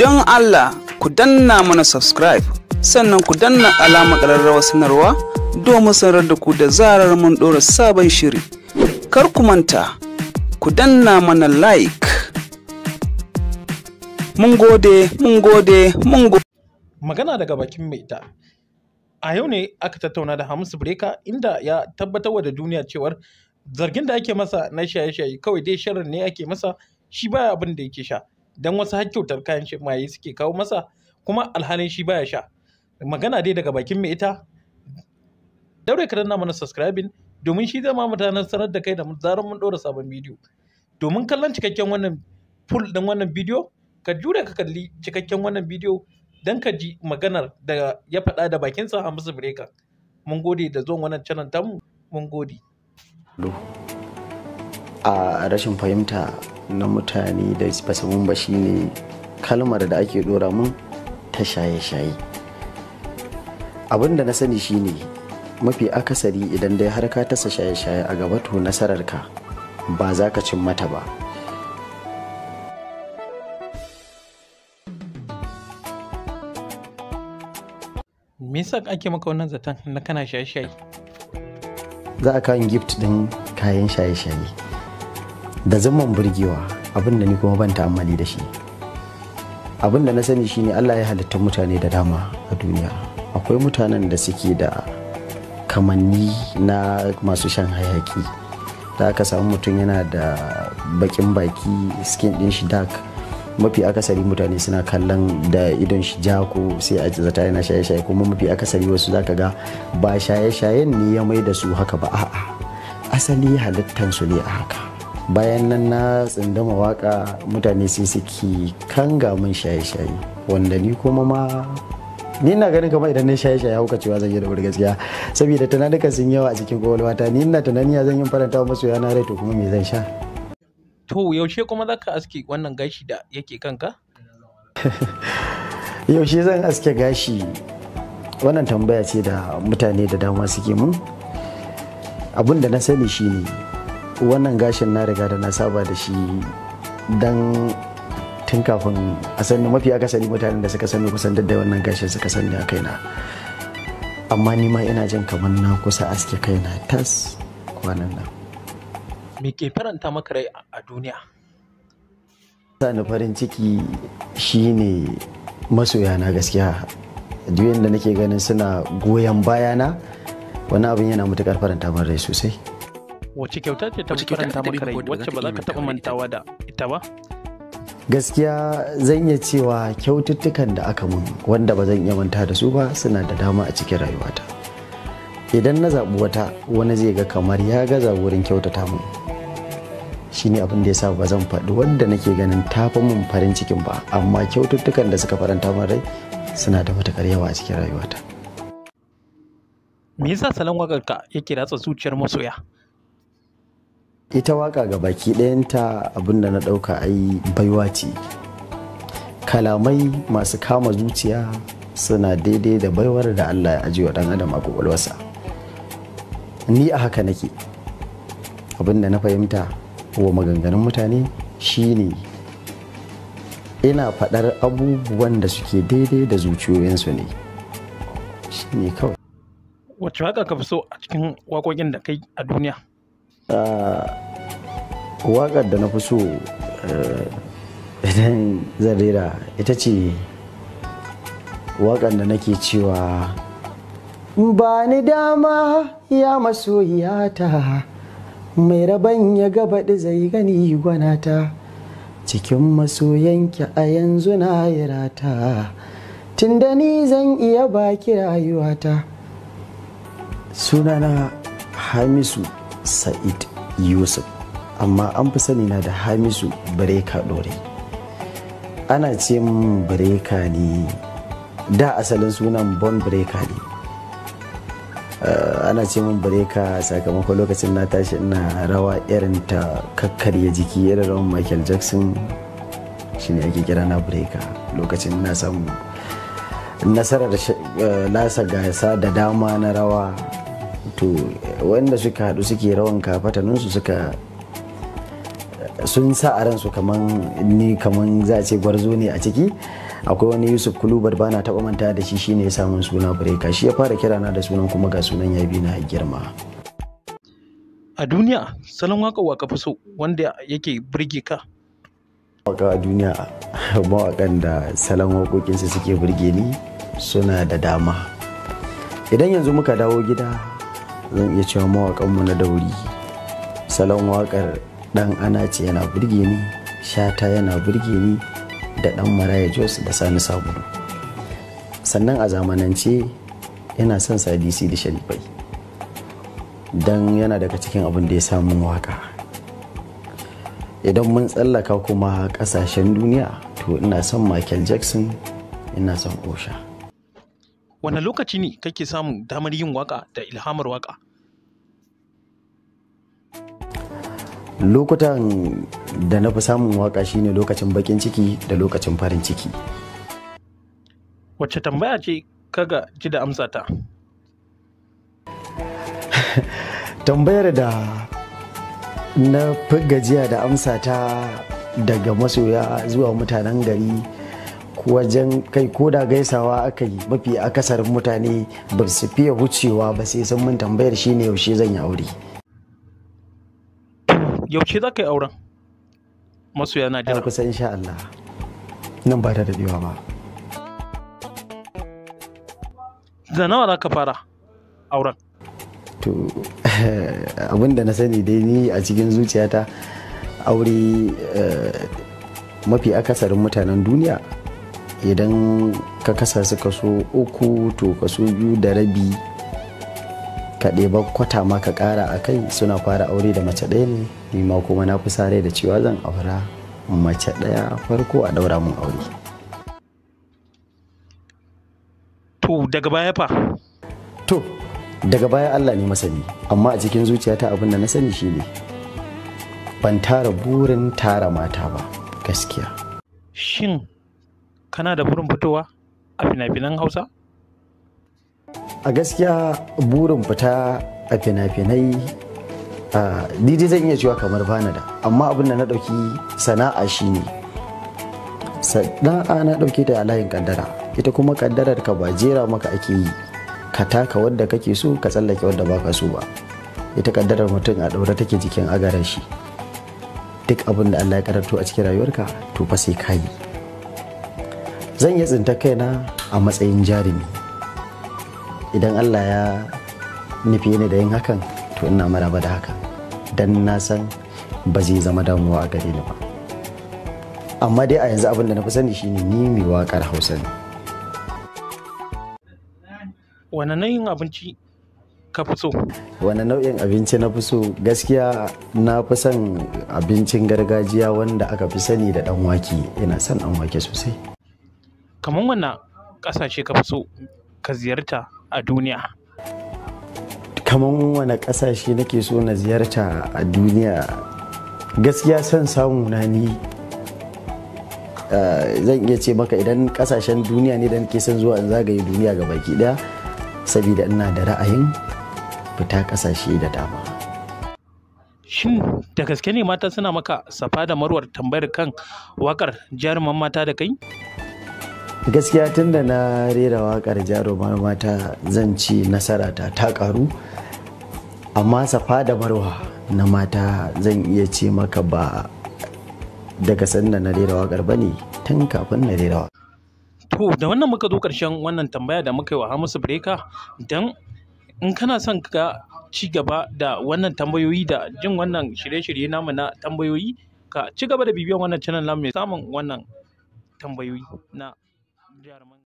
Don Allah ku danna mana subscribe sannan ku danna alamar ƙararrawar sanarwa domin sanar da ku da zarar mun ɗora sabon shiri. Kar ku manta ku danna mana like. Mun gode, mun gode, mun gode. Magana daga bakin mai ita. A yau ne aka tattauna da Hamisu Breaker inda ya tabbatar da duniya cewar zargin da ake masa na shaye-shaye kawai dai sharar ne ake masa, shi baya abin da yake sha. Dan wasu hakkautar kayan maye suke kawo masa kuma alhalin shi baya sha. Magana dai daga bakin mai ita. Daure ka danna mana subscribing domin shi zai ma mutanen sanar da kai da zarar mun ɗora sabon bidiyo. Domin kallon cikakken wannan full ɗin wannan bidiyo, ka jure ka kalli cikakken wannan bidiyo don ka ji maganar da ya faɗa da bakinsa a Hamisu Breaker. Mun gode da zuwan wannan channel tamu, mun gode. A rashin fahimta na mutane da basu mun ba shine kalmar da ake dora mun ta shaye-shaye. Abin da na sani shine mafi akasari idan dai har ka tasa shaye-shaye a gaba to nasararka ba za ka cin mata ba. Me yasa ake maka wannan zaton na kana shaye-shaye? Za a kawo gift din kayan shaye-shaye da zaman burgewa, abin da ni kuma ban ta'ammali da shi. Abin da na sani shine Allah ya halitta mutane da dama a duniya. Akwai mutanen da suke da kamanni na masu shan hayaki, da aka samu mutum yana da bakin baki, skin din shi dark. Mafi akasari mutane suna kallon da idon shi ja ko sai a zata yana shaye-shaye, kuma mafi akasari wasu zaka ga ba shaye-shayen ne ya mai da su haka ba, a'a asali halittansu ne a haka. Bayan nan na tsindama waka mutane sai suke kanga min shaye-shaye, wanda ni kuma ma ni na ganin kamar idan na shaye-shaye hauka cewa zan yi da gaskiya, saboda tunanuka sun yawa a cikin kwakwalwata. Ni ina tunani ya zan yi faranta wa masoya na rai, to kuma me zan sha? To yaushe kuma za ka aske wannan gashi da yake kanka? Yaushe zan aske gashi? Wannan tambaya ce da mutane da dama suke mun. Abin da na sani shine wannan gashin na riga da na saba da shi dan tun kafin a sani. Mafi akasari mutanen da suka sani kusan da wannan gashin suka sani a kaina, amma ni ma ina jin kamar na kusa aske kaina tas kwanan nan. Me ke faranta maka rai a duniya? Sani farin ciki shine masoyana gaskiya. Duk yanda nake ganin suna goyon bayana, wani abin yana matukar faranta min rai sosai. Wace kyauta ce ta faranta maka rai wacce ba za ka taɓa mantawa da ita ba? Gaskiya zan iya cewa kyaututtukan da aka mun wanda ba zan iya manta da su ba suna da dama a cikin rayuwata. Idan na zaɓi wata, wani zai ga kamar ya gaza wurin kyautata mun. Shine abin da yasa ba zan faɗi wanda nake ganin tafi mun farin cikin ba, amma kyaututtukan da suka faranta min rai suna da matukar yawa a cikin rayuwata. Me yasa salon waƙarka yake ratsa zuciyar masoya? Ita waka ga baki ɗayanta abin da na ɗauka ai baiwa ce. Kalamai masu kama zuciya suna daidai da baiwar da Allah ya ajiye wa ɗan adam a kwakwalwarsa. Ni a haka nake. Abin da na fahimta wa maganganun mutane shine ina faɗar abubuwan da suke daidai da zuciyoyinsu ne. Shine kawai. Wacce waka ka fi so a cikin waƙoƙin da kai a duniya? Waƙar da na fi so idan zan rera ita ce waƙar da nake cewa ba ni dama ya masoyiyata, mai rabon ya gabaɗi zai gani gwanata, cikin masoyanki a yanzu na yi rata, tunda ni zan iya baki rayuwata. Sunana Hamisu Sa'id Yusuf, amma an fi sani na da Hamisu Breaker Dore. Ana ce min Breaker ne, da asalin sunan Born Breaker ne. Ana ce min Breaker sakamakon lokacin na tashi ina rawa irin ta kakkarya jiki, irin rawan Michael Jackson, shine ake kira na Breaker. Lokacin na samu nasarar lasa gasa da dama na rawa, to wanda suka haɗu suke rawan kafataninsu sun sa a ransu kaman za a ce gwarzo ne a ciki. Akwai wani Yusuf Kulubar bana taɓa manta da shi, shine ya samun suna Breka, shi ya fara kirana da sunan, kuma ga sunan ya bi na girma. A duniya salon waka wa ka fi so wanda yake burge ka? Waka a duniya mawakan da salon waƙoƙinsu suke burge ni suna da dama. Idan yanzu muka dawo gida zan iya cewa mawakanmu na dauri, salon waƙar ɗan ana ce yana burge ni, Shata yana burge ni, da ɗan Maraya Jos da Sani Sabulu. Sannan a zamanance yana son Sadisi da Sharifai, don yana daga cikin abin da ya samu waka. Idan mun tsallaka kuma ƙasashen duniya, to ina son Michael Jackson, ina son Osha. Wane lokaci ne kake samun damar yin waka da ilhamar waka? Lokutan da na fi samun waka shine lokacin bakin ciki da lokacin farin ciki. Wacce tambaya ce kaga ji da amsa ta? Tambayar da na fi gajiya da amsa ta daga masoya zuwa mutanen gari, wajen kai ko da gaisawa aka yi, mafi akasarin mutane ba su fiye wucewa ba sai sun mun tambayar shine yaushe zan yi aure. Yaushe za ka yi auren? Masoya na jira. Kusa insha Allah, nan ba ta daɗewa ba. Da nawa za ka fara auren? To abin da na sani dai ni a cikin zuciyata, aure mafi akasarin mutanen duniya idan ka kasa su kaso 3 to kaso 2.5 ka ɗeba kwata ma ka ƙara a kai, suna fara aure da mace ɗaya ne. Ni ma kuma na fi sare da cewa zan aura mace ɗaya farko a ɗaura mun aure. To daga baya fa? To daga baya Allah ne masani, amma a cikin zuciyata abin da na sani shine ban tara burin tara mata ba gaskiya. Shin kana da burin fitowa a fina-finan Hausa? A gaskiya burin fita a fina-finai dai zan iya cewa kamar bana da, amma abin da na ɗauki sana'a shine sana'a na ɗauke ta a layin kaddara. Ita kuma kaddarar ka ba jera maka ake yi ka taka wadda kake so ka tsallake wadda baka so ba. Ita kaddarar mutum a ɗaure take jikin agarar shi. Duk abin da Allah ya karanto a cikin rayuwarka to fa sai ka yi. Zan iya tsinta kaina a matsayin jarumi. Idan Allah ya nufi ni da yin hakan, to ina maraba da hakan, dan na san ba zai zama damuwa a gare ni ba. Amma dai a yanzu abin da na fi sani shine ni mai waƙar Hausa ne. Wane nau'in abinci ka fi so? Wane nau'in abinci na fi so? Gaskiya na fi son abincin gargajiya wanda aka fi sani da ɗan wake. Ina son ɗan wake sosai. Kamar wane ƙasashe ka fi so ka ziyarta a duniya? Kamar wane ƙasashe nake so na ziyarta a duniya? Gaskiya son samu na ni zan iya ce maka, idan ƙasashen duniya ne da nake son zuwa in zagaye duniya ga baki ɗaya, saboda ina da ra'ayin fita ƙasashe da dama. Shin da gaske ne mata suna maka safa da marwar tambayar kan waƙar jaruman mata da kai? Gaskiya tun da na rera waƙar jaruman mata zan ci nasara ta ƙaru, amma safa da marwa na mata zan iya ce maka ba daga sanda na rera waƙar ba ne, tun kafin na rera waƙar. To da wannan muka zo ƙarshen wannan tambaya da muka yi wa Hamisu Breka. Dan in kana son ka ci gaba da wannan tambayoyi da jin wannan shirye-shirye namu na tambayoyi, ka ci gaba da bibiyan wannan channel namu mai samun wannan tambayoyi na jaruman.